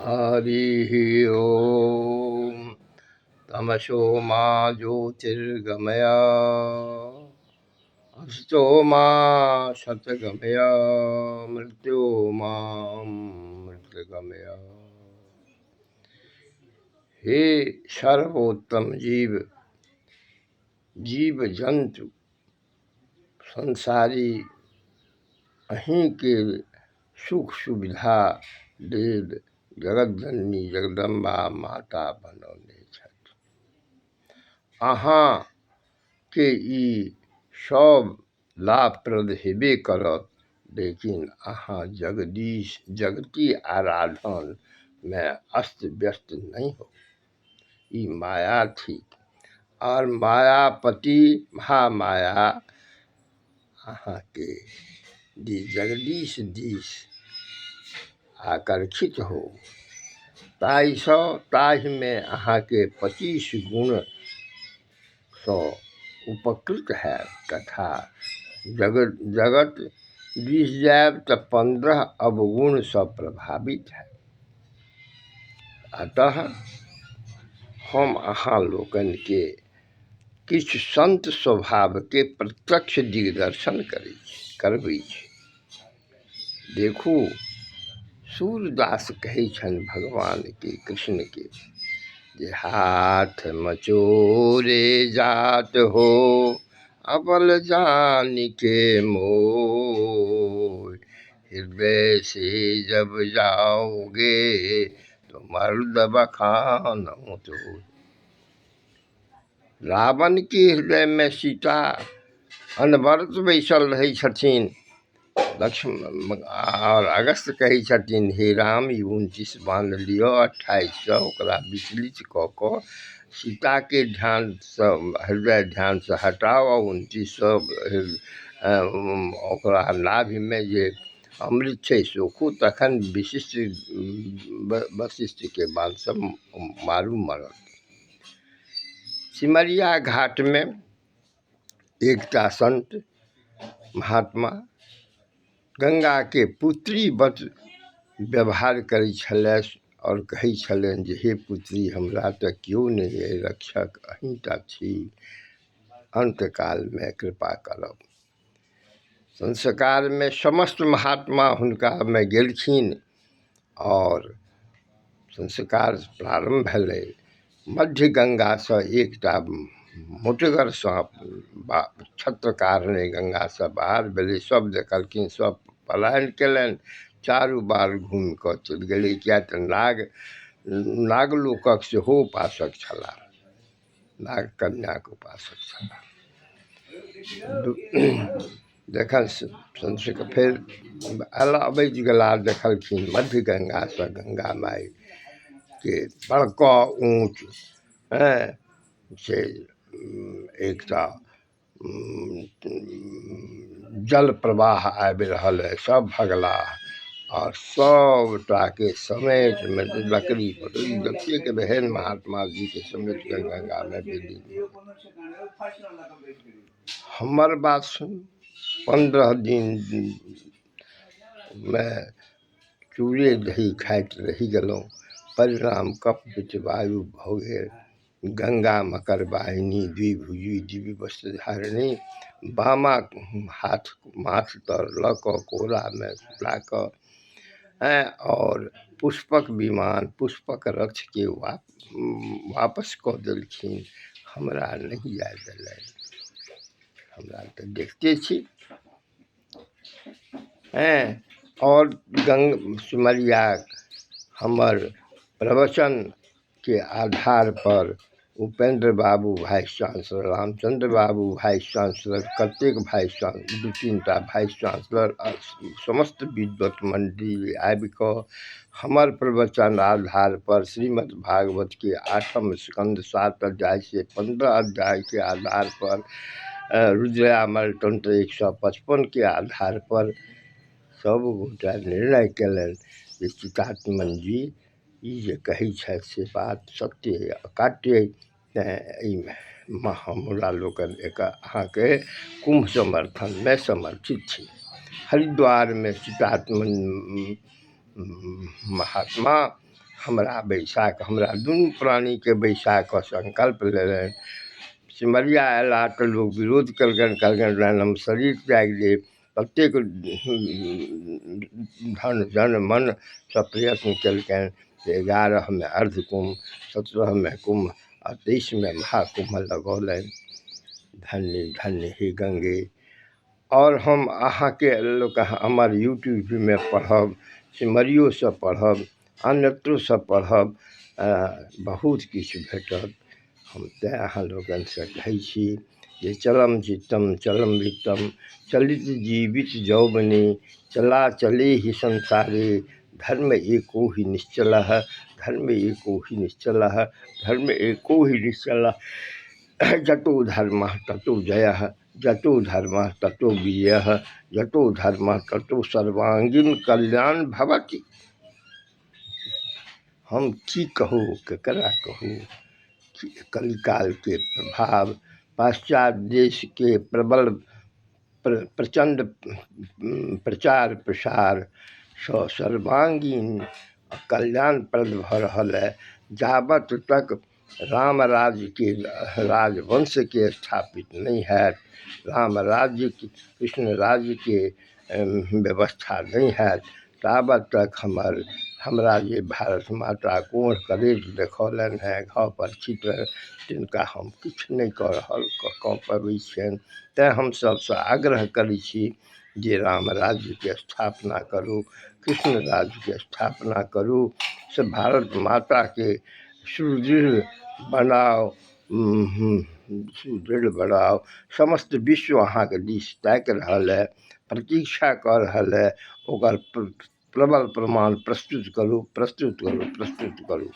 हरि ओम। तमसो मा ज्योतिर्गमय असतो मा सतगमय मृत्युर्गमय। हे सर्वोत्तम जीव जंतु संसारी अहीं के सुख सुविधा देव जगत जननी जगदम्बा माता बनौने छथि। अहाँ के ई सब लाभप्रद हेबे करत, लेकिन अहाँ जगती आराधन में अस्त व्यस्त नहीं हो। ई माया थी और मायापति महामाया अहाँ के जगदीश दिश आकर्षित हो। ताहि में अहाँ के 25 गुण सो उपकृत है तथा जगत दिश जायब तो 15 अवगुण से प्रभावित है। अतः हम अहाँ लोकन के किछ संत स्वभाव के प्रत्यक्ष दिग्दर्शन करबै छी। देखू, सूरदास कहे छन भगवान के कृष्ण के जे हाथ मचोरे जात हो अबल जान के मोय, हृदय से जब जाओगे तो मर्द बखान तो। रावण के हृदय में सीता अनवरत बैसल रही छथिन। लक्ष्मण और अगस्त कही छथिन हे राम, 29 बांध लियो, 2800 ओकरा विचलित क सीता के ध्यान से हृदय ध्यान से हटाओ और 2900 ओकरा नाभि में जे अमृत छै सोखू, तखन विशिष्ट वशिष्ठ के बाल से मारू मरत। सिमरिया घाट में एकटा संत महात्मा गंगा के पुत्री वत व्यवहार करै छलै और कहै छलनि जे हे पुत्री, हमरा तो क्यों नहीं है, रक्षक अहींटा छी, अंतकाल में कृपा करब। संस्कार में समस्त महात्मा हुनका में गेलखिन और संस्कार प्रारंभ भेलै। मध्य गंगा से एकटा मोटगर सांप छत्र कारणे गंगा से बाहर भेलै। सब देखलखिन, सब पलायन केलनि, चारू बार घूमि कऽ चलि गेलै, किया तऽ नागलोकक सेहो उपासक छलाह, नाग कन्याक उपासक छलाह। देखल संसक फेर अबैत गेला, देखलखिन मध्य गंगा से गंगा माई के बड़का ऊँच से एकटा जल प्रवाह आबि रहल है। सब भगला और सबटा के समेत में लकड़ी पकड़ी जतेक बहन महात्मा जी के समेत गंगा में विलीन। हमर बात सुन, 15 दिन में चूड़े दही खाइत रहि गेलहुँ। परिणाम कफ वायु भऽ गेल। गंगा मकर वाहिनी द्विभुजी दिव्य वस्त्र धारिणी, बामा हाथ माथ तर लऽ कऽ कोरा में सुला कऽ और पुष्पक विमान पुष्पक रथ के वापस कऽ देलखिन। हमरा नहीं जाय देलनि। हमरा तो देखते छी और सिमरिया हमर प्रवचन के आधार पर उपेंद्र बाबू वाइस चांसलर, रामचंद्र बाबू वाइस चांसलर, कतेक वाइस चांसलर, 2-3टा वाइस चांसलर, समस्त विद्वत मंडली आबि कऽ हमर प्रवचन आधार पर श्रीमद् भागवत के 8म स्कंद 7 अध्याय से 15 अध्याय के आधार पर रुद्रयामल तंत्र 155 के आधार पर सब गोटा निर्णय केलनि जे चितात्मन जी ई जे कहै छथि से बात सत्य अकाट्य। हमरा लोकन एक अहाँ के कुंभ समर्थन में समर्थित छी। हरिद्वार में चितात्मन महात्मा हमरा बैसाक हमरा दुनू प्राणीके बैसाकऽ संकल्प लेलनि। सिमरिया अयला तऽ लोक विरोध कहलकनि हम शरीर त्याग देब। प्रत्येक धन जन मनसँ प्रयत्न केलकनि जे 11 में अर्धकुंभ, 17 में कुंभ आ 23 में महाकुंभ लगौलनि। धन्य धन्य हे गंगे। और हम अहाँके लोक हमर यूट्यूब में पढ़ब, सिमरियोसँ पढ़ब, अन्यत्रोसँ पढ़ब, बहुत किछु भेटत। हम तेँ अहाँ लोकनिसँ कहै छी जे चलम चित्तम चलम वित्तम चलित जीवित जौबने चला चले ही संसारे धर्म एको ही निश्चलः, धर्म एको ही निश्चलः, धर्म एको ही निश्चलः। जतो धर्मः ततो जयः, जतो धर्मः ततो विजयः, जतो धर्मः ततो सर्वांगीण कल्याण भवति। हम की कहूँ, केकरा कहूँ। कलिकाल के प्रभाव, पाश्चात्य देश के प्रबल प्रचंड प्रचार प्रसार सँ सर्वांगीण कल्याणप्रद भऽ रहल है। जाबत तक राम राज्य के राजवंश के स्थापित नहीं है, राम राज्य की कृष्ण राज्य के व्यवस्था नहीं है, ताबत तक हमरा जे भारत माता कोढ़ करेज देखौलनि हैं घाव पर चित्र, तिनका हम किछु नहीं कऽ पबै छियनि। तेँ हम सबसँ आग्रह करै छी जे राम राज्य के स्थापना करू, कृष्ण राज्य के स्थापना करू, से भारत माता के सुदृढ़ बनाओ, सुदृढ़ बनाओ। समस्त विश्व अहाँके दिस ताकि रहल है, प्रतीक्षा कऽ रहल है। ओकर प्रबल प्रमाण प्रस्तुत करू, प्रस्तुत करू, प्रस्तुत करू।